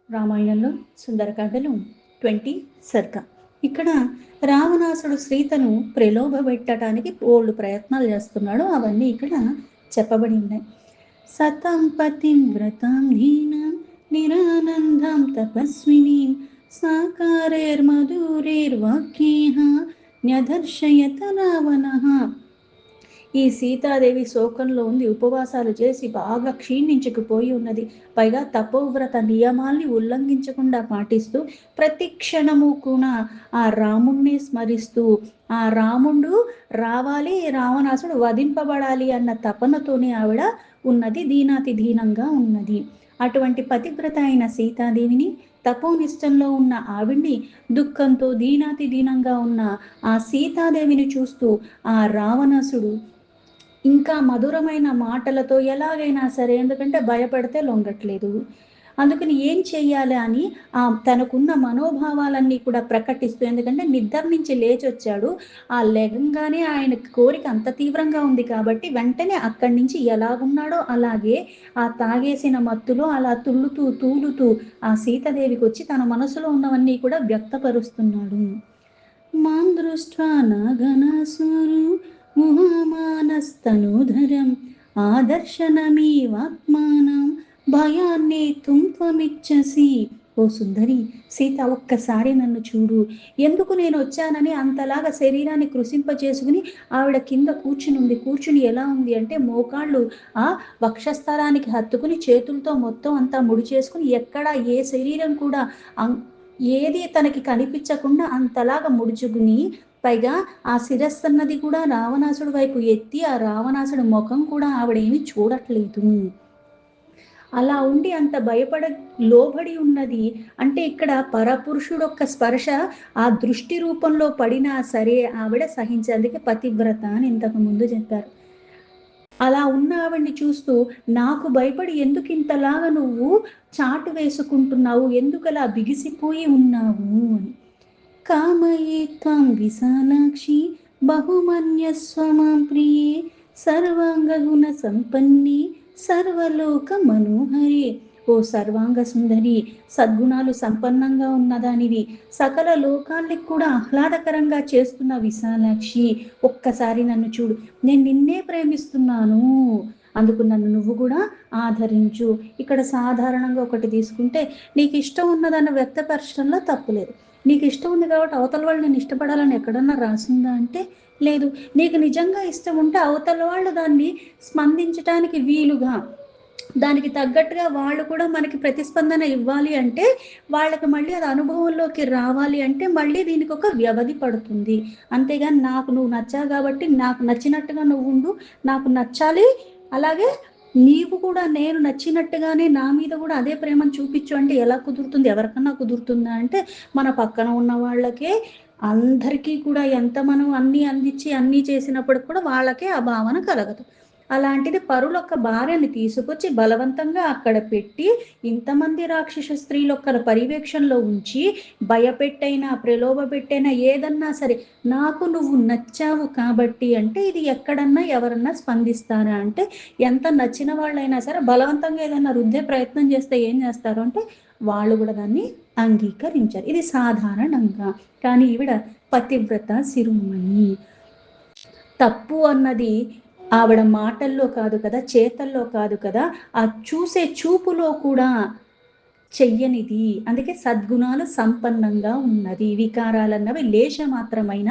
రామాయణంలో సుందరకాండలో 20 సర్గ. ఇక్కడ రావణాసుడు సీతను ప్రలోభపెట్టడానికి బోల్డు ప్రయత్నాలు చేస్తున్నాడు. అవన్నీ ఇక్కడ చెప్పబడి ఉన్నాయి. సతం పతిం వ్రతాం ధీనాం నిరానందాం తపస్వినీం సాకారైర్మధురైర్వాక్యైః న్యదర్శయత రావణః. ఈ సీతాదేవి శోకంలో ఉంది, ఉపవాసాలు చేసి బాగా క్షీణించుకుపోయి ఉన్నది. పైగా తపోవ్రత నియమాల్ని ఉల్లంఘించకుండా పాటిస్తూ ప్రతి క్షణము కూడా ఆ రాముణ్ణి స్మరిస్తూ, ఆ రాముడు రావాలి, రావణాసుడు వధింపబడాలి అన్న తపనతోనే ఆవిడ ఉన్నది, దీనాతి దీనంగా ఉన్నది. అటువంటి పతివ్రత అయిన సీతాదేవిని, తపోనిష్టంలో ఉన్న ఆవిడ్ని, దుఃఖంతో దీనాతి దీనంగా ఉన్న ఆ సీతాదేవిని చూస్తూ ఆ రావణాసుడు ఇంకా మధురమైన మాటలతో ఎలాగైనా సరే, ఎందుకంటే భయపడితే లొంగట్లేదు, అందుకని ఏం చెయ్యాలి అని తనకున్న మనోభావాలన్నీ కూడా ప్రకటిస్తూ, ఎందుకంటే నిద్ర నుంచి లేచొచ్చాడు, ఆ లెగంగానే ఆయన కోరిక అంత తీవ్రంగా ఉంది కాబట్టి వెంటనే అక్కడి నుంచి ఎలాగున్నాడో అలాగే ఆ తాగేసిన మత్తులో అలా తుళ్ళుతూ తూలుతూ ఆ సీతాదేవికి వచ్చి తన మనసులో ఉన్నవన్నీ కూడా వ్యక్తపరుస్తున్నాడు. మాం దృష్ట్వా నాగనాసురు ముహామానస్తనూధరం ఆదర్శనమీవాత్మానం భయాన్నేతుం త్వమిచ్చసి. ఓ సుందరి సీత, ఒక్కసారి నన్ను చూడు. ఎందుకు నేను వచ్చానని అంతలాగా శరీరాన్ని కృషింపచేసుకుని ఆవిడ కింద కూర్చుని ఎలా ఉంది అంటే, మోకాళ్ళు ఆ వక్షస్థలానికి హత్తుకుని చేతులతో మొత్తం అంతా ముడి చేసుకుని, ఎక్కడ ఏ శరీరం కూడా ఏది తనకి కనిపించకుండా అంతలాగా ముడుచుకుని, పైగా ఆ శిరస్సు అన్నది కూడా రావణాసుడి వైపు ఎత్తి, ఆ రావణాసుడి ముఖం కూడా ఆవిడేమి చూడట్లేదు. అలా ఉండి అంత లోబడి ఉన్నది. అంటే ఇక్కడ పరపురుషుడొక్క స్పర్శ ఆ దృష్టి రూపంలో పడినా సరే ఆవిడ సహించేందుకు పతివ్రత అని ఇంతకు ముందు చెప్పారు. అలా ఉన్న ఆవిడ్ని చూస్తూ, నాకు భయపడి ఎందుకు ఇంతలాగా నువ్వు చాటు వేసుకుంటున్నావు, ఎందుకలా బిగిసిపోయి ఉన్నావు అని. కామయే త్వం విశాలాక్షి బహుమన్యస్వమాం ప్రియే సర్వాంగగుణ సంపన్ని సర్వలోక మనోహరే. ఓ సర్వాంగ సుందరి, సద్గుణాలు సంపన్నంగా ఉన్నదానివి, సకల లోకాల్ని కూడా ఆహ్లాదకరంగా చేస్తున్న విశాలాక్షి, ఒక్కసారి నన్ను చూడు, నేను నిన్నే ప్రేమిస్తున్నాను, అందుకు నన్ను నువ్వు కూడా ఆదరించు. ఇక్కడ సాధారణంగా ఒకటి తీసుకుంటే, నీకు ఇష్టం ఉన్నదన్న వ్యక్తపరచడంలో తప్పులేదు. నీకు ఇష్టం ఉంది కాబట్టి అవతల వాళ్ళు నేను ఇష్టపడాలని ఎక్కడన్నా రాసిందా అంటే లేదు. నీకు నిజంగా ఇష్టం ఉంటే అవతల వాళ్ళు దాన్ని స్పందించడానికి వీలుగా, దానికి తగ్గట్టుగా వాళ్ళు కూడా మనకి ప్రతిస్పందన ఇవ్వాలి అంటే, వాళ్ళకి మళ్ళీ అది అనుభవంలోకి రావాలి అంటే మళ్ళీ దీనికి ఒక వ్యవధి పడుతుంది. అంతేగాని నాకు నువ్వు నచ్చావు కాబట్టి నాకు నచ్చినట్టుగా నువ్వు ఉండు, నాకు నచ్చాలి, అలాగే నీవు కూడా నేను నచ్చినట్టుగానే నా మీద కూడా అదే ప్రేమను చూపించు అంటే ఎలా కుదురుతుంది? ఎవరికన్నా కుదురుతుందా అంటే, మన పక్కన ఉన్న వాళ్ళకే అందరికీ కూడా ఎంత మనం అన్నీ అందించి అన్నీ చేసినప్పుడు కూడా వాళ్ళకే ఆ భావన కలగదు. అలాంటిది పరులొక్క భార్యని తీసుకొచ్చి బలవంతంగా అక్కడ పెట్టి, ఇంతమంది రాక్షస స్త్రీలొక్కల పర్యవేక్షణలో ఉంచి భయపెట్టైనా ప్రలోభపెట్టైనా ఏదన్నా సరే నాకు నువ్వు నచ్చావు కాబట్టి అంటే, ఇది ఎక్కడన్నా ఎవరన్నా స్పందిస్తారా అంటే, ఎంత నచ్చిన వాళ్ళైనా సరే బలవంతంగా ఏదైనా రుద్దే ప్రయత్నం చేస్తే ఏం చేస్తారు అంటే వాళ్ళు కూడా దాన్ని అంగీకరించారు. ఇది సాధారణంగా. కానీ ఈవిడ పతివ్రత శిరోమణి. తప్పు అన్నది ఆవిడ మాటల్లో కాదు కదా, చేతల్లో కాదు కదా, ఆ చూసే చూపులో కూడా చెయ్యనిది. అందుకే సద్గుణాలు సంపన్నంగా ఉన్నది. వికారాలన్నవి లేశ మాత్రమైన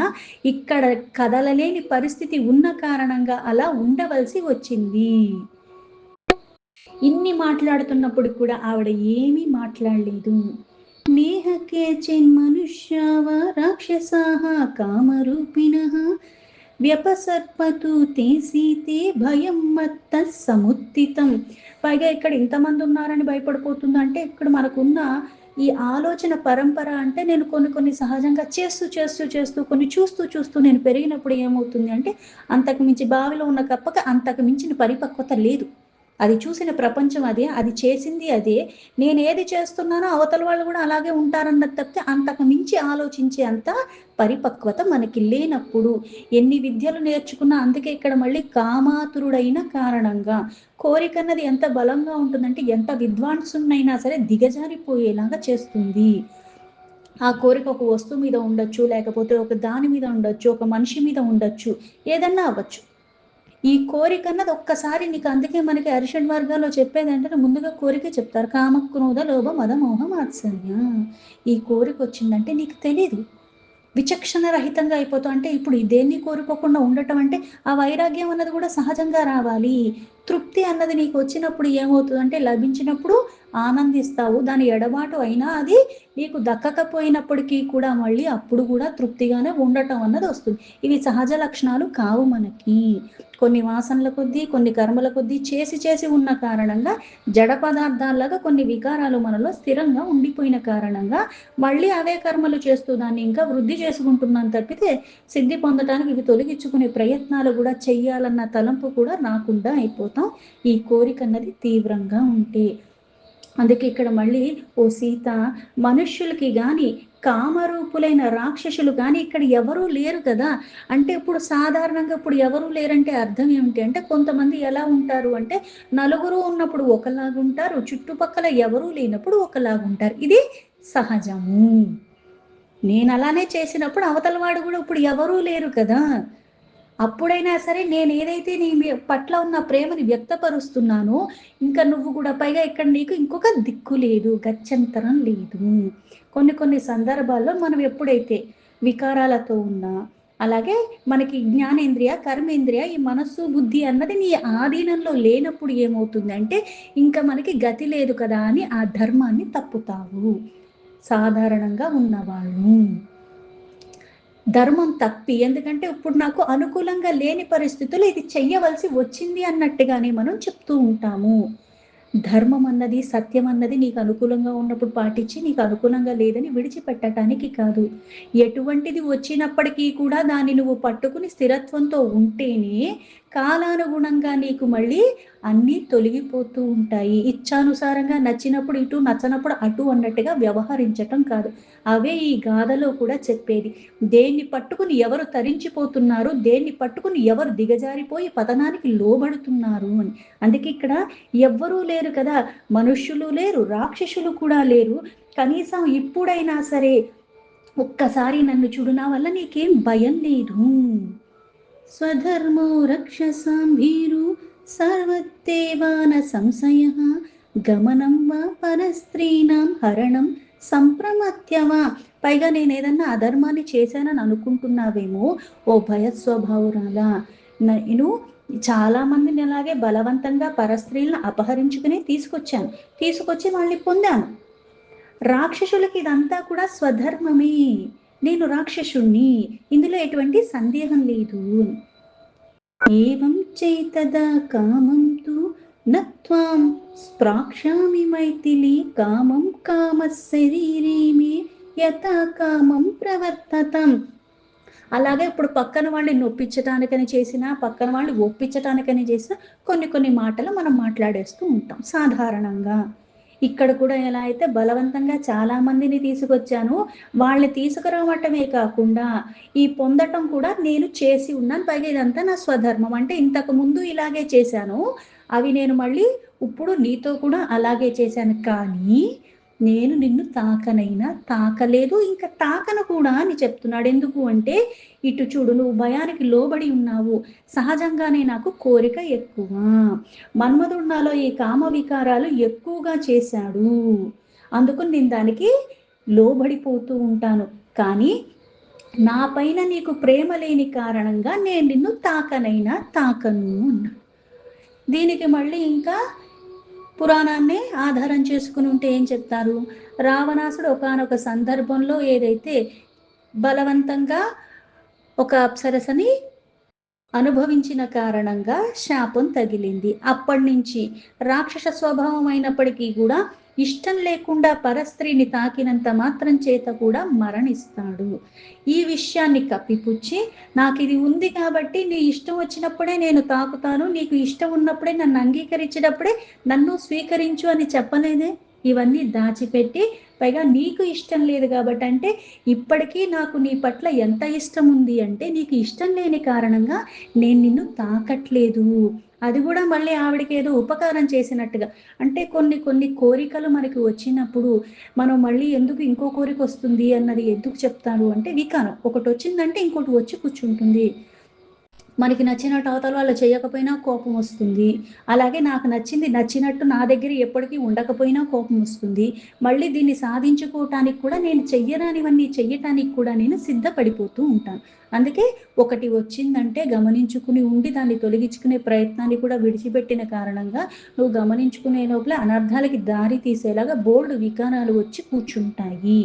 ఇక్కడ కదలలేని పరిస్థితి ఉన్న కారణంగా అలా ఉండవలసి వచ్చింది. ఇన్ని మాట్లాడుతున్నప్పుడు కూడా ఆవిడ ఏమీ మాట్లాడలేదు. నేహకే చిన్మనుష్యావ రాక్షసాః కామరూపిణః వ్యపసర్పతు తే సీతే భయం మత్త సముత్థితం. పైగా ఇక్కడ ఇంతమంది ఉన్నారని భయపడిపోతుందంటే, ఇక్కడ మనకున్న ఈ ఆలోచన పరంపర అంటే, నేను కొన్ని సహజంగా చేస్తూ కొన్ని చూస్తూ నేను పెరిగినప్పుడు ఏమవుతుంది అంటే, అంతకు మించి బావిలో ఉన్న కప్పక అంతకు మించిన పరిపక్వత లేదు. అది చూసిన ప్రపంచం అదే, అది చేసింది అదే. నేనేది చేస్తున్నానో అవతల వాళ్ళు గూడా అలాగే ఉంటారన్నది తప్పితే అంతకు మించి ఆలోచించే అంత పరిపక్వత మనకి లేనప్పుడు ఎన్ని విద్యలు నేర్చుకున్నా అందుకే ఇక్కడ మళ్ళీ కామాతురుడైన కారణంగా కోరికన్నది ఎంత బలంగా ఉంటుందంటే ఎంత విద్వాంసుడినైనా సరే దిగజారిపోయేలాగా చేస్తుంది. ఆ కోరిక ఒక వస్తువు మీద ఉండొచ్చు, లేకపోతే ఒక దాని మీద ఉండొచ్చు, ఒక మనిషి మీద ఉండొచ్చు, ఏదన్నా అవ్వచ్చు. ఈ కోరికన్నది ఒక్కసారి నీకు అందుకే మనకి అరిషడ్ వర్గాల్లో చెప్పేదేంటంటే ముందుగా కోరికే చెప్తారు. కామ, క్రోధ, లోభ, మద, మోహ, మాత్సర్య. ఈ కోరికొచ్చిందంటే నీకు తెలీదు. విచక్షణ రహితంగా అయిపోతావు. అంటే ఇప్పుడు దేన్ని కోరుకోకుండా ఉండటం అంటే, ఆ వైరాగ్యం అన్నది కూడా సహజంగా రావాలి. తృప్తి అన్నది నీకు వచ్చినప్పుడు ఏమవుతుందంటే, లభించినప్పుడు ఆనందిస్తావు. దాని ఎడబాటు అయినా అది నీకు దక్కకపోయినప్పటికీ కూడా మళ్ళీ అప్పుడు కూడా తృప్తిగానే ఉండటం అన్నది వస్తుంది. ఇవి సహజ లక్షణాలు కావు మనకి. కొన్ని వాసనల కొద్దీ, కొన్ని కర్మల కొద్దీ చేసి చేసి ఉన్న కారణంగా జడ పదార్థాల్లాగా కొన్ని వికారాలు మనలో స్థిరంగా ఉండిపోయిన కారణంగా మళ్ళీ అవే కర్మలు చేస్తూ దాన్ని ఇంకా వృద్ధి చేసుకుంటున్నాను తప్పితే సిద్ధి పొందటానికి ఇవి తొలగించుకునే ప్రయత్నాలు కూడా చెయ్యాలన్న తలంపు కూడా రాకుండా అయిపోతాం ఈ కోరిక అన్నది తీవ్రంగా ఉంటే. అందుకే ఇక్కడ మళ్ళీ ఓ సీత, మనుష్యులకి గాని కామరూపులైన రాక్షసులు కానీ ఇక్కడ ఎవరూ లేరు కదా. అంటే ఇప్పుడు సాధారణంగా ఇప్పుడు ఎవరూ లేరంటే అర్థం ఏమిటి అంటే, కొంతమంది ఎలా ఉంటారు అంటే నలుగురు ఉన్నప్పుడు ఒకలాగుంటారు, చుట్టుపక్కల ఎవరూ లేనప్పుడు ఒకలాగుంటారు. ఇది సహజము. నేను అలానే చేసినప్పుడు అవతల వాడు కూడా ఇప్పుడు ఎవరూ లేరు కదా. అప్పుడైనా సరే నేనేదైతే నీ పట్ల ఉన్న ప్రేమని వ్యక్తపరుస్తున్నానో, ఇంకా నువ్వు కూడా పైగా ఇక్కడ నీకు ఇంకొక దిక్కు లేదు, గత్యంతరం లేదు. కొన్ని కొన్ని సందర్భాల్లో మనం ఎప్పుడైతే వికారాలతో ఉన్నా, అలాగే మనకి జ్ఞానేంద్రియ, కర్మేంద్రియ, ఈ మనస్సు, బుద్ధి అన్నది నీ ఆధీనంలో లేనప్పుడు ఏమవుతుందంటే, ఇంకా మనకి గతి లేదు కదా అని ఆ ధర్మాన్ని తప్పుతావు. సాధారణంగా ఉన్నవాళ్ళు ధర్మం తప్పి, ఎందుకంటే ఇప్పుడు నాకు అనుకూలంగా లేని పరిస్థితుల్లో ఇది చెయ్యవలసి వచ్చింది అన్నట్టుగానే మనం చెప్తూ ఉంటాము. ధర్మం అన్నది, సత్యం అన్నది నీకు అనుకూలంగా ఉన్నప్పుడు పాటించి, నీకు అనుకూలంగా లేదని విడిచిపెట్టటానికి కాదు. ఎటువంటిది వచ్చినప్పటికీ కూడా దాన్ని నువ్వు పట్టుకుని స్థిరత్వంతో ఉంటేనే కాలానుగుణంగా నీకు మళ్ళీ అన్నీ తొలగిపోతూ ఉంటాయి. ఇచ్ఛానుసారంగా నచ్చినప్పుడు ఇటు, నచ్చనప్పుడు అటు అన్నట్టుగా వ్యవహరించటం కాదు. అవే ఈ గాథలో కూడా చెప్పేది. దేన్ని పట్టుకుని ఎవరు తరించిపోతున్నారు, దేన్ని పట్టుకుని ఎవరు దిగజారిపోయి పతనానికి లోబడుతున్నారు అని. అందుకే ఇక్కడ ఎవ్వరూ లేరు కదా. మనుష్యులు లేరు, రాక్షసులు కూడా లేరు. కనీసం ఇప్పుడైనా సరే ఒక్కసారి నన్ను చూడు, నా వల్ల నీకేం భయం లేదు. స్వధర్మో రక్షసాం భీరు సర్వత్తేవాన సంశయః గమనం వా పరస్త్రీణాం హరణం సంప్రమత్యవా. పైగా నేనేదన్నా అధర్మాన్ని చేశానని అనుకుంటున్నావేమో ఓ భయస్వభావురాలా. నేను చాలా మందిని అలాగే బలవంతంగా పరస్త్రీలను అపహరించుకుని తీసుకొచ్చి వాళ్ళని పొందాను. రాక్షసులకి ఇదంతా కూడా స్వధర్మమే. నేను రాక్షసుణ్ణి, ఇందులో ఎటువంటి సందేహం లేదు. ఏవం చైతదా కామం తు నత్వాం స్ప్రాక్షామి మైథిలి కామం కామ శరీరే మే యథా కామం ప్రవర్తతం. అలాగే ఇప్పుడు పక్కన వాళ్ళని నొప్పించటానికని చేసినా, పక్కన వాళ్ళని ఒప్పించటానికని చేసినా కొన్ని కొన్ని మాటలు మనం మాట్లాడేస్తూ ఉంటాం సాధారణంగా. ఇక్కడ కూడా ఎలా అయితే బలవంతంగా చాలా మందిని తీసుకొచ్చాను, వాళ్ళని తీసుకురావటమే కాకుండా ఈ పొందటం కూడా నేను చేసి ఉన్నాను. పైగా ఇదంతా నా స్వధర్మం. అంటే ఇంతకు ముందు ఇలాగే చేశాను, అవి నేను మళ్ళీ ఇప్పుడు నీతో కూడా అలాగే చేశాను. కానీ నేను నిన్ను తాకనైనా తాకలేదు, ఇంకా తాకను కూడా అని చెప్తున్నాడు. ఎందుకు అంటే, ఇటు చూడు నువ్వు భయానికి లోబడి ఉన్నావు, సహజంగానే నాకు కోరిక ఎక్కువ, మన్మధుడు నాలో ఈ కామ వికారాలు ఎక్కువగా చేశాడు, అందుకు నేను దానికి లోబడిపోతూ ఉంటాను. కానీ నా పైన నీకు ప్రేమ లేని కారణంగా నేను నిన్ను తాకనైనా తాకను అన్నాడు. దీనికి మళ్ళీ ఇంకా పురాణాన్నే ఆధారం చేసుకుని ఉంటే ఏం చెప్తారు, రావణాసుడు ఒకానొక సందర్భంలో ఏదైతే బలవంతంగా ఒక అప్సరసని అనుభవించిన కారణంగా శాపం తగిలింది. అప్పటి నుంచి రాక్షస స్వభావం అయినప్పటికీ కూడా ఇష్టం లేకుండా పరస్త్రీని తాకినంత మాత్రం చేత కూడా మరణిస్తాడు. ఈ విషయాన్ని కప్పిపుచ్చి, నాకు ఇది ఉంది కాబట్టి నీ ఇష్టం వచ్చినప్పుడే నేను తాకుతాను, నీకు ఇష్టం ఉన్నప్పుడే నన్ను అంగీకరించినప్పుడే నన్ను స్వీకరించు అని చెప్పలేదే. ఇవన్నీ దాచిపెట్టి, పైగా నీకు ఇష్టం లేదు కాబట్టి, అంటే ఇప్పటికీ నాకు నీ పట్ల ఎంత ఇష్టం ఉంది అంటే, నీకు ఇష్టం లేని కారణంగా నేను నిన్ను తాకట్లేదు. అది కూడా మళ్ళీ ఆవిడకి ఏదో ఉపకారం చేసినట్టుగా. అంటే కొన్ని కొన్ని కోరికలు మనకి వచ్చినప్పుడు మనం మళ్ళీ ఎందుకు ఇంకో కోరిక వస్తుంది అన్నది ఎందుకు చెప్తాను అంటే, వికారం ఒకటి వచ్చిందంటే ఇంకోటి వచ్చి కూర్చుంటుంది. మనకి నచ్చినట్టు అవతల వాళ్ళు చేయకపోయినా కోపం వస్తుంది. అలాగే నాకు నచ్చింది నచ్చినట్టు నా దగ్గర ఎప్పటికీ ఉండకపోయినా కోపం వస్తుంది. మళ్ళీ దీన్ని సాధించుకోవటానికి కూడా నేను చెయ్యరానివన్నీ చెయ్యటానికి కూడా నేను సిద్ధపడిపోతూ ఉంటాను. అందుకే ఒకటి వచ్చిందంటే గమనించుకుని ఉండి దాన్ని తొలగించుకునే ప్రయత్నాన్ని కూడా విడిచిపెట్టిన కారణంగా నువ్వు గమనించుకునే లోపల అనర్థాలకి దారి తీసేలాగా బోల్డ్ వికారాలు వచ్చి కూర్చుంటాయి.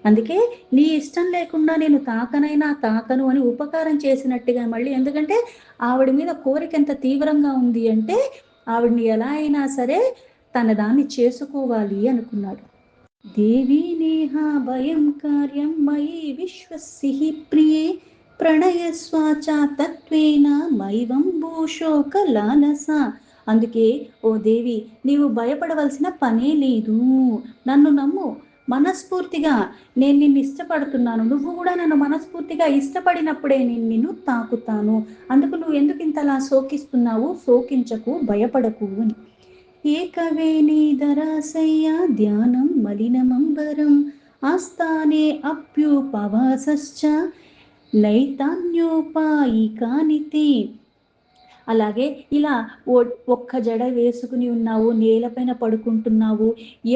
అందుకే నీ ఇష్టం లేకుండా నేను తాకనైనా తాకను అని ఉపకారం చేసినట్టుగా మళ్ళీ, ఎందుకంటే ఆవిడ మీద కోరిక ఎంత తీవ్రంగా ఉంది అంటే ఆవిడని ఎలా అయినా సరే తన దాన్ని చేసుకోవాలి అనుకున్నాడు. దేవి నేహ భయం కార్యం మయి విశ్వసిహి ప్రియే ప్రణయ స్వాచ తత్వేన మైవం భూషోక లాలస. అందుకే ఓ దేవి, నీవు భయపడవలసిన పనే లేదు. నన్ను నమ్ము, మనస్ఫూర్తిగా నేను నిన్ను ఇష్టపడుతున్నాను, నువ్వు కూడా నన్ను మనస్ఫూర్తిగా ఇష్టపడినప్పుడే నేను నిన్ను తాకుతాను. అందుకు నువ్వు ఎందుకు ఇంతలా శోకిస్తున్నావు, శోకించకు, భయపడకు అని. ఏకవేణీధరాశయ్య ధ్యానం మలినమంబరం ఆస్థానే అప్యుపవాసశ్చ నైతాన్యోపాయికానితి. అలాగే ఇలా ఒక్క జడ వేసుకుని ఉన్నావు, నేలపైన పడుకుంటున్నావు,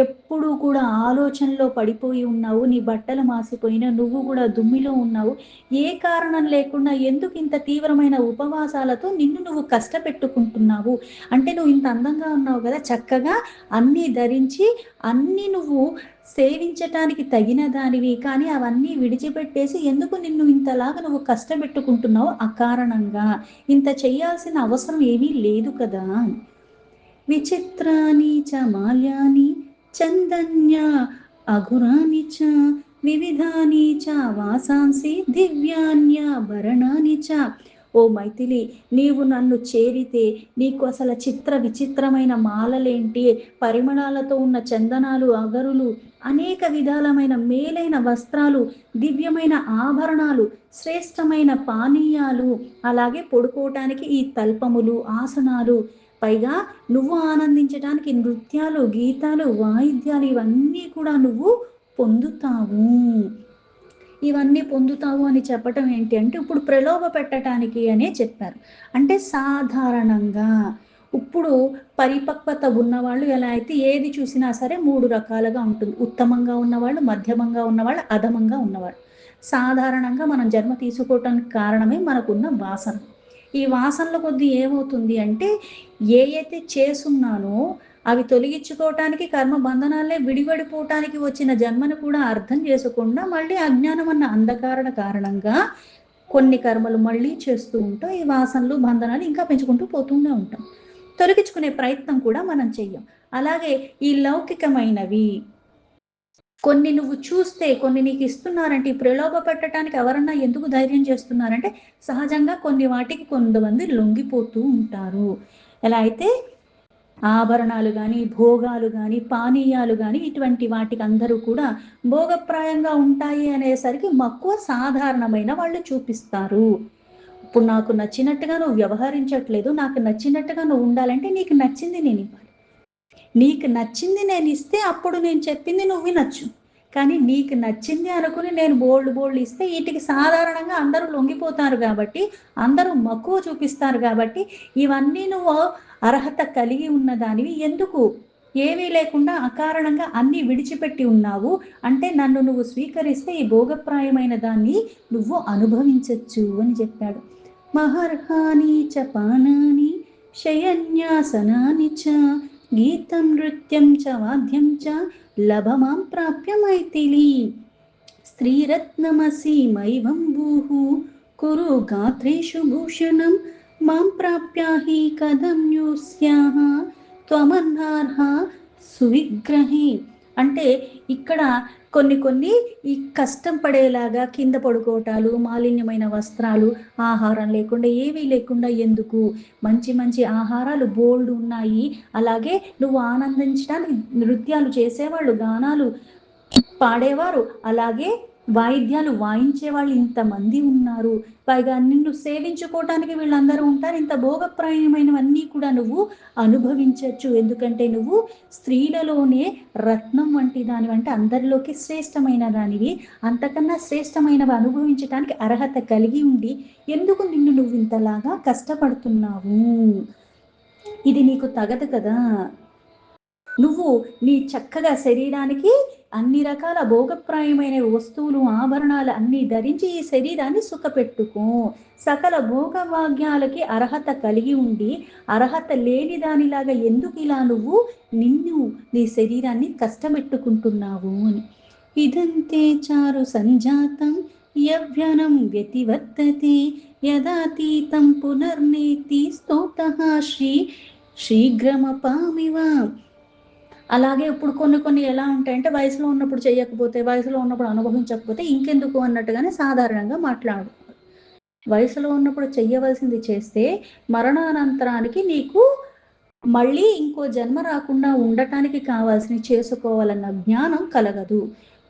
ఎప్పుడూ కూడా ఆలోచనలో పడిపోయి ఉన్నావు, నీ బట్టలు మాసిపోయినా నువ్వు కూడా దుమ్మిలో ఉన్నావు. ఏ కారణం లేకుండా ఎందుకు ఇంత తీవ్రమైన ఉపవాసాలతో నిన్ను నువ్వు కష్టపెట్టుకుంటున్నావు? అంటే నువ్వు ఇంత అందంగా ఉన్నావు కదా, చక్కగా అన్నీ ధరించి అన్నీ నువ్వు సేవించటానికి తగిన దానివి, కానీ అవన్నీ విడిచిపెట్టేసి ఎందుకు నిన్ను ఇంతలాగా నువ్వు కష్టపెట్టుకుంటున్నావు అకారణంగా? ఇంత చెయ్యాల్సిన అవసరం ఏమీ లేదు కదా. విచిత్రాని చ మాల్యాని చందన్య అఘురాని చ వివిధాని చ వాసాంసి దివ్యాన్యాభరణాని చ. ఓ మైథిలి, నీవు నన్ను చేరితే నీకు అసలు చిత్ర విచిత్రమైన మాలలేంటి, పరిమళాలతో ఉన్న చందనాలు, అగరులు, అనేక విధాలమైన మేలైన వస్త్రాలు, దివ్యమైన ఆభరణాలు, శ్రేష్టమైన పానీయాలు, అలాగే పడుకోవటానికి ఈ తల్పములు, ఆసనాలు, పైగా నువ్వు ఆనందించడానికి నృత్యాలు, గీతాలు, వాయిద్యాలు, ఇవన్నీ కూడా నువ్వు పొందుతావు. ఇవన్నీ పొందుతావు అని చెప్పటం ఏంటి అంటే, ఇప్పుడు ప్రలోభ పెట్టడానికి అనే చెప్పారు. అంటే సాధారణంగా ఇప్పుడు పరిపక్వత ఉన్నవాళ్ళు ఎలా అయితే ఏది చూసినా సరే 3 రకాలుగా ఉంటుంది. ఉత్తమంగా ఉన్నవాళ్ళు, మధ్యమంగా ఉన్నవాళ్ళు, అధమంగా ఉన్నవాళ్ళు. సాధారణంగా మనం జన్మ తీసుకోవటానికి కారణమే మనకున్న వాసన. ఈ వాసనల కొద్దీ ఏమవుతుంది అంటే, అయితే చేసున్నానో అవి తొలగించుకోవటానికి కర్మ బంధనాలే విడిపడిపోవటానికి వచ్చిన జన్మను కూడా అర్థం చేసుకుండా మళ్ళీ అజ్ఞానం అన్న అంధకారణ కారణంగా కొన్ని కర్మలు మళ్ళీ చేస్తూ ఉంటాం. ఈ వాసనలు, బంధనాలు ఇంకా పెంచుకుంటూ పోతూనే ఉంటాం. తొలగించుకునే ప్రయత్నం కూడా మనం చెయ్యం. అలాగే ఈ లౌకికమైనవి కొన్ని నువ్వు చూస్తే, కొన్ని నీకు ఇస్తున్నారంటే, ఈ ప్రలోభ పెట్టడానికి ఎవరన్నా ఎందుకు ధైర్యం చేస్తున్నారంటే, సహజంగా కొన్ని వాటికి కొంతమంది లొంగిపోతూ ఉంటారు. ఎలా అయితే ఆభరణాలు కానీ, భోగాలు కానీ, పానీయాలు కానీ, ఇటువంటి వాటికి అందరూ కూడా భోగప్రాయంగా ఉంటాయి అనేసరికి మక్కువ సాధారణమైన వాళ్ళు చూపిస్తారు. ఇప్పుడు నాకు నచ్చినట్టుగా నువ్వు వ్యవహరించట్లేదు, నాకు నచ్చినట్టుగా నువ్వు ఉండాలంటే నీకు నచ్చింది నేను ఇవ్వాలి. నీకు నచ్చింది నేను ఇస్తే అప్పుడు నేను చెప్పింది నువ్వు వినొచ్చు. కానీ నీకు నచ్చింది అనుకుని నేను బోల్డ్ ఇస్తే వీటికి సాధారణంగా అందరూ లొంగిపోతారు కాబట్టి, అందరూ మక్కువ చూపిస్తారు కాబట్టి, ఇవన్నీ నువ్వు అర్హత కలిగి ఉన్నదానివి ఎందుకు ఏమీ లేకుండా అకారణంగా అన్నీ విడిచిపెట్టి ఉన్నావు అంటే, నన్ను నువ్వు స్వీకరిస్తే ఈ భోగప్రాయమైన దాన్ని నువ్వు అనుభవించచ్చు అని చెప్పాడు. మహర్హాని చ పానాని శయన్యాసనాని చ గీతం నృత్యం చ వాద్యం చ లభమాం ప్రాప్య మైథిలి. స్త్రీరత్నమసి మైవం భూః కురు గాత్రేషు భూషణం మాం ప్రాప్య హి కథం న్యూస్యాః త్వమన్నార్హ సువిగ్రహి అంటే ఇక్కడ కొన్ని కొన్ని ఈ కష్టం పడేలాగా కింద పడుకోవటాలు, మాలిన్యమైన వస్త్రాలు, ఆహారం లేకుండా ఏమీ లేకుండా ఎందుకు? మంచి మంచి ఆహారాలు బోలెడు ఉన్నాయి. అలాగే నువ్వు ఆనందించడానికి నృత్యాలు చేసేవాళ్ళు, గానాలు పాడేవారు, అలాగే వాయిద్యాలు వాయించేవాళ్ళు ఇంతమంది ఉన్నారు. పైగా నిన్ను సేవించుకోవటానికి వీళ్ళందరూ ఉంటారు. ఇంత భోగప్రాయమైనవన్నీ కూడా నువ్వు అనుభవించొచ్చు. ఎందుకంటే నువ్వు స్త్రీలలోనే రత్నం వంటి దానివి. అంటే అందరిలోకి శ్రేష్టమైన దానివి. అంతకన్నా శ్రేష్టమైనవి అనుభవించటానికి అర్హత కలిగి ఉండి ఎందుకు నిన్ను నువ్వు ఇంతలాగా కష్టపడుతున్నావు? ఇది నీకు తగదు కదా! నువ్వు నీ చక్కగా శరీరానికి అన్ని రకాల భోగప్రాయమైన వస్తువులు, ఆభరణాలు అన్నీ ధరించి ఈ శరీరాన్ని సుఖపెట్టుకో. సకల భోగభాగ్యాలకి అర్హత కలిగి ఉండి, అర్హత లేని దానిలాగా ఎందుకు ఇలా నువ్వు నీ శరీరాన్ని కష్టపెట్టుకుంటున్నావు అని. ఇదంతే చారు సంజాతం యవ్యనం వ్యతివర్తతే యదాతీతం పునర్నేతి స్తోతః శీఘ్రమపామివ. అలాగే ఇప్పుడు కొన్ని కొన్ని ఎలా ఉంటాయంటే వయసులో ఉన్నప్పుడు చేయకపోతే, వయసులో ఉన్నప్పుడు అనుభవించకపోతే ఇంకెందుకు అన్నట్టుగానే సాధారణంగా మాట్లాడు. వయసులో ఉన్నప్పుడు చెయ్యవలసింది చేస్తే మరణానంతరానికి నీకు మళ్ళీ ఇంకో జన్మ రాకుండా ఉండటానికి కావాల్సినవి చేసుకోవాలన్న జ్ఞానం కలగదు.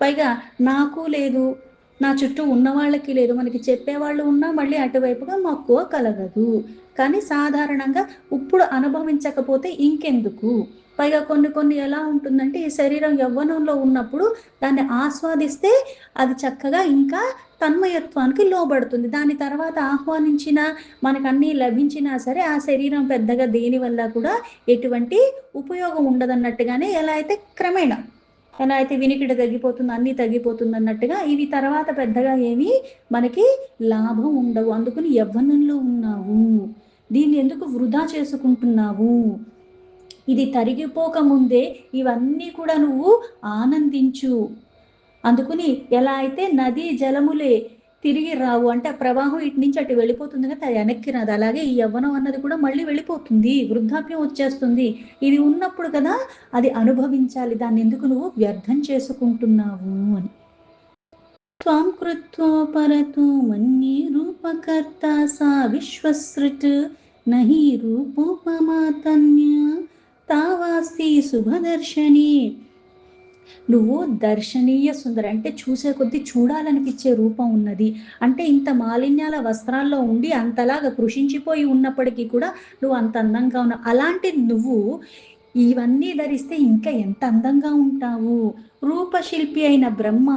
పైగా నాకు లేదు, నా చుట్టూ ఉన్నవాళ్ళకి లేదు, మనకి చెప్పేవాళ్ళు ఉన్నా మళ్ళీ అటువైపుగా మక్కువ కలగదు. కానీ సాధారణంగా ఇప్పుడు అనుభవించకపోతే ఇంకెందుకు? పైగా కొన్ని కొన్ని ఎలా ఉంటుందంటే ఈ శరీరం యవ్వనంలో ఉన్నప్పుడు దాన్ని ఆస్వాదిస్తే అది చక్కగా ఇంకా తన్మయత్వానికి లోబడుతుంది. దాని తర్వాత ఆహ్వానించిన మనకన్నీ లభించినా సరే ఆ శరీరం పెద్దగా దేనివల్ల కూడా ఎటువంటి ఉపయోగం ఉండదన్నట్టుగానే ఎలా అయితే క్రమేణా ఎలా అయితే వినికిడి తగ్గిపోతుంది, అన్నీ తగ్గిపోతుంది అన్నట్టుగా ఇవి తర్వాత పెద్దగా ఏమీ మనకి లాభం ఉండవు. అందుకని యవ్వనంలో ఉన్నావు, దీన్ని ఎందుకు వృధా చేసుకుంటున్నావు? ఇది తరిగిపోక ముందే ఇవన్నీ కూడా నువ్వు ఆనందించు. అందుకని ఎలా అయితే నదీ జలములే తిరిగి రావు, అంటే ఆ ప్రవాహం ఇటు నుంచి అటు వెళ్ళిపోతుంది కదా, అది వెనక్కి రాదు. అలాగే ఈ యవ్వనం అన్నది కూడా మళ్ళీ వెళ్ళిపోతుంది, వృద్ధాప్యం వచ్చేస్తుంది. ఇది ఉన్నప్పుడు కదా అది అనుభవించాలి, దాన్ని ఎందుకు నువ్వు వ్యర్థం చేసుకుంటున్నావు అని. త్వం కృత్వోపరతో మన్యే రూపకర్త సా విశ్వసృట్ నహి రూపోపమాతన్య తావాస్తి శుభదర్శని. నువ్వు దర్శనీయ సుందరి అంటే చూసే కొద్దీ చూడాలనిపించే రూపం ఉన్నది. అంటే ఇంత మాలిన్యాల వస్త్రాల్లో ఉండి అంతలాగా కృషించిపోయి ఉన్నప్పటికీ కూడా నువ్వు అంత అందంగా ఉన్నావు. అలాంటి నువ్వు ఇవన్నీ ధరిస్తే ఇంకా ఎంత అందంగా ఉంటావు. రూపశిల్పి అయిన బ్రహ్మ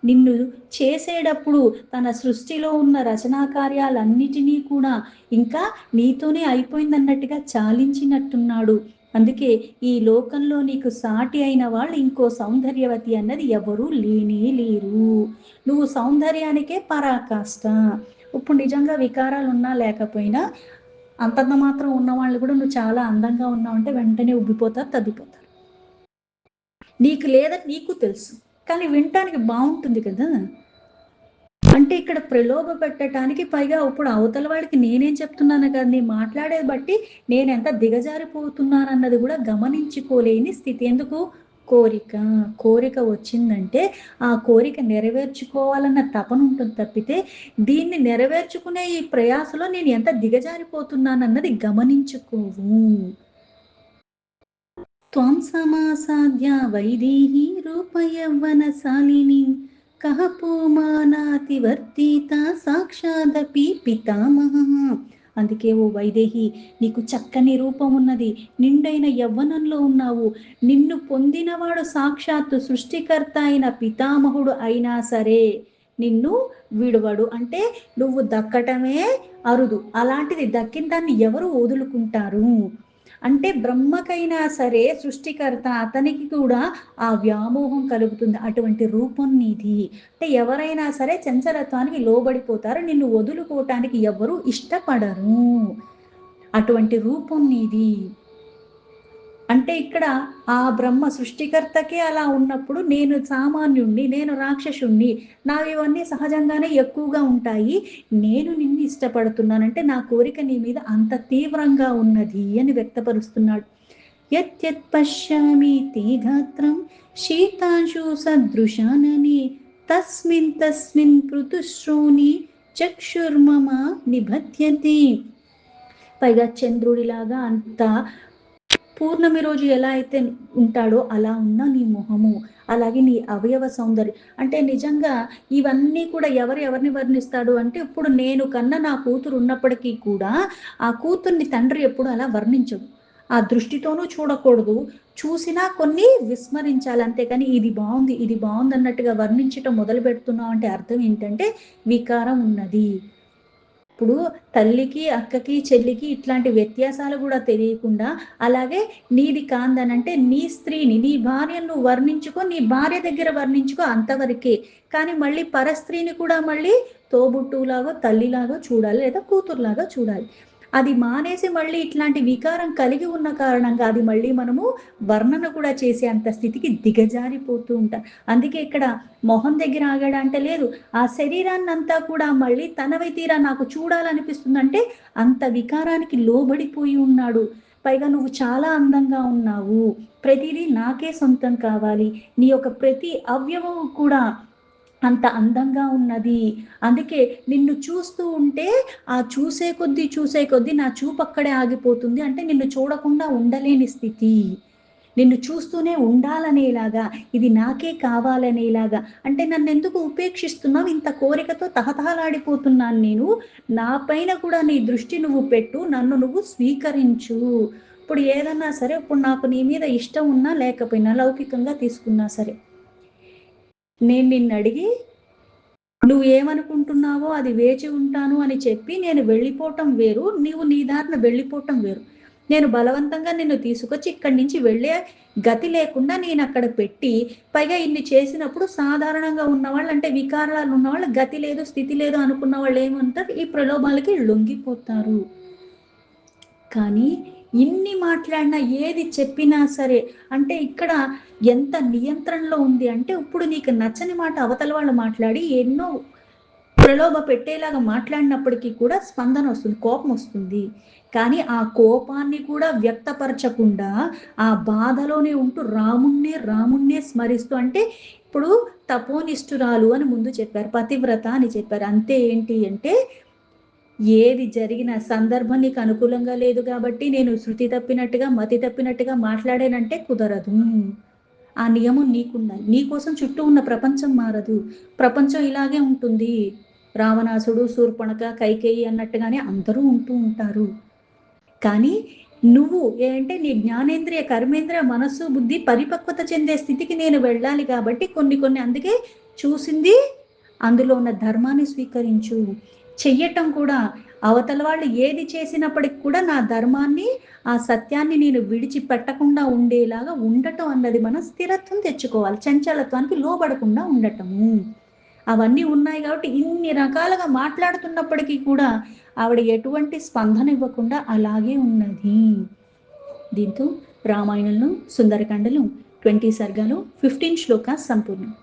నిన్ను చేసేటప్పుడు తన సృష్టిలో ఉన్న రచనా కార్యాలన్నిటినీ కూడా ఇంకా నీతోనే అయిపోయిందన్నట్టుగా చాలించినట్టున్నాడు. అందుకే ఈ లోకంలో నీకు సాటి అయిన వాళ్ళు ఇంకో సౌందర్యవతి అన్నది ఎవరూ లేనే లేరు. నువ్వు సౌందర్యానికే పరాకాష్ట. ఇప్పుడు నిజంగా వికారాలు ఉన్నా లేకపోయినా అంతంత మాత్రం ఉన్నవాళ్ళు కూడా నువ్వు చాలా అందంగా ఉన్నావంటే వెంటనే ఉబ్బిపోతారు, తగ్గిపోతారు. నీకు లేదని నీకు తెలుసు, కానీ వినటానికి బాగుంటుంది కదా. అంటే ఇక్కడ ప్రలోభ పెట్టడానికి, పైగా ఇప్పుడు అవతల వాడికి నేనేం చెప్తున్నాను కదా, నీ మాట్లాడేది బట్టి నేను ఎంత దిగజారిపోతున్నానన్నది కూడా గమనించుకోలేని స్థితి. ఎందుకు? కోరిక. కోరిక వచ్చిందంటే ఆ కోరిక నెరవేర్చుకోవాలన్న తపన ఉంటుంది తప్పితే దీన్ని నెరవేర్చుకునే ఈ ప్రయాసలో నేను ఎంత దిగజారిపోతున్నానన్నది గమనించుకోవు. త్వం సమాసాద్య వైదేహీ రూపయవ్వనశాలిని కః పుమానాతి వర్తిత సాక్షాదపి పితామహ. అందుకే ఓ వైదేహి, నీకు చక్కని రూపం ఉన్నది, నిండైన యవ్వనంలో ఉన్నావు. నిన్ను పొందినవాడు సాక్షాత్తు సృష్టికర్త అయిన పితామహుడు అయినా సరే నిన్ను విడువడు. అంటే నువ్వు దక్కటమే అరుదు, అలాంటిది దక్కిన దాన్ని ఎవరు వదులుకుంటారు? అంటే బ్రహ్మకైనా సరే సృష్టికర్త అతనికి కూడా ఆ వ్యామోహం కలుగుతుంది. అటువంటి రూపం నీది. అంటే ఎవరైనా సరే చంచలత్వానికి లోబడిపోతారు, నిన్ను వదులుకోవటానికి ఎవరు ఇష్టపడరు. అటువంటి రూపం నీది. అంటే ఇక్కడ ఆ బ్రహ్మ సృష్టికర్తకే అలా ఉన్నప్పుడు నేను సామాన్యుణ్ణి, నేను రాక్షసుణ్ణి, నావి ఇవన్నీ సహజంగానే ఎక్కువగా ఉంటాయి, నేను నిన్ను ఇష్టపడుతున్నానంటే నా కోరిక నీ మీద అంత తీవ్రంగా ఉన్నది అని వ్యక్తపరుస్తున్నాడు. యత్యత్ పశ్యామి తే గాత్రం శీతాంశు సదృశానని తస్మిన్ తస్మిన్ పృతుశ్రోణి చక్షుర్మమ నిబధ్యతే. పైగా చంద్రుడిలాగా అంత పూర్ణమి రోజు ఎలా అయితే ఉంటాడో అలా ఉన్న నీ మొహము, అలాగే నీ అవయవ సౌందర్యం. అంటే నిజంగా ఇవన్నీ కూడా ఎవరిని వర్ణిస్తాడు అంటే, ఇప్పుడు నేను కన్నా నా కూతురు ఉన్నప్పటికీ కూడా ఆ కూతుర్ని తండ్రి ఎప్పుడు అలా వర్ణించడు. ఆ దృష్టితోనూ చూడకూడదు, చూసినా కొన్ని విస్మరించాలి. అంతేకాని ఇది బాగుంది ఇది బాగుంది అన్నట్టుగా వర్ణించటం మొదలు పెడుతున్నావు అంటే అర్థం ఏంటంటే వికారం ఉన్నది. ఇప్పుడు తల్లికి అక్కకి చెల్లికి ఇట్లాంటి వ్యత్యాసాలు కూడా తెలియకుండా, అలాగే నీది కాందనంటే నీ స్త్రీని నీ భార్యను నువ్వు వర్ణించుకో, నీ భార్య దగ్గర వర్ణించుకో అంతవరకే. కానీ మళ్ళీ పరస్త్రీని కూడా మళ్ళీ తోబుట్టులాగో తల్లిలాగో చూడాలి, లేదా కూతురులాగా చూడాలి. అది మానేసి మళ్ళీ ఇట్లాంటి వికారం కలిగి ఉన్న కారణంగా అది మళ్ళీ మనము వర్ణన కూడా చేసే అంత స్థితికి దిగజారిపోతూ ఉంటాం. అందుకే ఇక్కడ మొహం దగ్గర ఆగాడంటే లేదు, ఆ శరీరాన్ని అంతా కూడా మళ్ళీ తనవై తీరా నాకు చూడాలనిపిస్తుందంటే అంత వికారానికి లోబడిపోయి ఉన్నాడు. పైగా నువ్వు చాలా అందంగా ఉన్నావు, ప్రతిదీ నాకే సొంతం కావాలి, నీ యొక్క ప్రతి అవయవం కూడా అంత అందంగా ఉన్నది. అందుకే నిన్ను చూస్తూ ఉంటే ఆ చూసే కొద్దీ నా చూపు అక్కడే ఆగిపోతుంది. అంటే నిన్ను చూడకుండా ఉండలేని స్థితి. నిన్ను చూస్తూనే ఉండాలనేలాగా, ఇది నాకే కావాలనేలాగా. అంటే నన్నెందుకు ఉపేక్షిస్తున్నావు? ఇంత కోరికతో తహతహలాడిపోతున్నాను నేను. నా పైన కూడా నీ దృష్టి నువ్వు పెట్టు, నన్ను నువ్వు స్వీకరించు. ఇప్పుడు ఏదన్నా సరే, ఇప్పుడు నాకు నీ మీద ఇష్టం ఉన్నా లేకపోయినా, లౌకికంగా తీసుకున్నా సరే, నేను నిన్ను అడిగి నువ్వు ఏమనుకుంటున్నావో అది వేచి ఉంటాను అని చెప్పి నేను వెళ్ళిపోవటం వేరు, నీవు నీ దారిన వెళ్ళిపోవటం వేరు. నేను బలవంతంగా నిన్ను తీసుకొచ్చి ఇక్కడి నుంచి వెళ్ళే గతి లేకుండా నేను అక్కడ పెట్టి, పైగా ఇన్ని చేసినప్పుడు సాధారణంగా ఉన్నవాళ్ళు, అంటే వికారాలు ఉన్నవాళ్ళు, గతి లేదు స్థితి లేదు అనుకున్న వాళ్ళు ఏమంటారు, ఈ ప్రలోభాలకి లొంగిపోతారు. కానీ ఇన్ని మాట్లాడినా ఏది చెప్పినా సరే, అంటే ఇక్కడ ఎంత నియంత్రణలో ఉంది అంటే, ఇప్పుడు నీకు నచ్చని మాట అవతల వాళ్ళు మాట్లాడి ఎన్నో ప్రలోభ పెట్టేలాగా మాట్లాడినప్పటికీ కూడా స్పందన వస్తుంది, కోపం వస్తుంది. కానీ ఆ కోపాన్ని కూడా వ్యక్తపరచకుండా ఆ బాధలోనే ఉంటూ రాముణ్ణే స్మరిస్తూ, అంటే ఇప్పుడు తపోనిష్ఠురాలు అని ముందు చెప్పారు, పతివ్రత అని చెప్పారు. అంతే ఏంటి అంటే, ఏది జరిగిన సందర్భం నీకు అనుకూలంగా లేదు కాబట్టి నేను శృతి తప్పినట్టుగా మతి తప్పినట్టుగా మాట్లాడానంటే కుదరదు. ఆ నియమం నీకుండాలి. నీకోసం చుట్టూ ఉన్న ప్రపంచం మారదు, ప్రపంచం ఇలాగే ఉంటుంది. రావణాసుడు, శూర్పణఖ, కైకేయి అన్నట్టుగానే అందరూ ఉంటూ ఉంటారు. కానీ నువ్వు ఏంటంటే నీ జ్ఞానేంద్రియ కర్మేంద్రియ మనస్సు బుద్ధి పరిపక్వత చెందే స్థితికి నేను వెళ్ళాలి కాబట్టి కొన్ని అందుకే చూసింది అందులో ఉన్న ధర్మాన్ని స్వీకరించు. చెయ్యటం కూడా అవతల వాళ్ళు ఏది చేసినప్పటికి కూడా నా ధర్మాన్ని, ఆ సత్యాన్ని నేను విడిచిపెట్టకుండా ఉండేలాగా ఉండటం అన్నది మనం స్థిరత్వం తెచ్చుకోవాలి. చంచలత్వానికి లోబడకుండా ఉండటము. అవన్నీ ఉన్నాయి కాబట్టి ఇన్ని రకాలుగా మాట్లాడుతున్నప్పటికీ కూడా ఆవిడ ఎటువంటి స్పందన ఇవ్వకుండా అలాగే ఉన్నది. దీంతో రామాయణంలో సుందరకాండలో 20 సర్గాలు 15 శ్లోకాస్ సంపూర్ణం.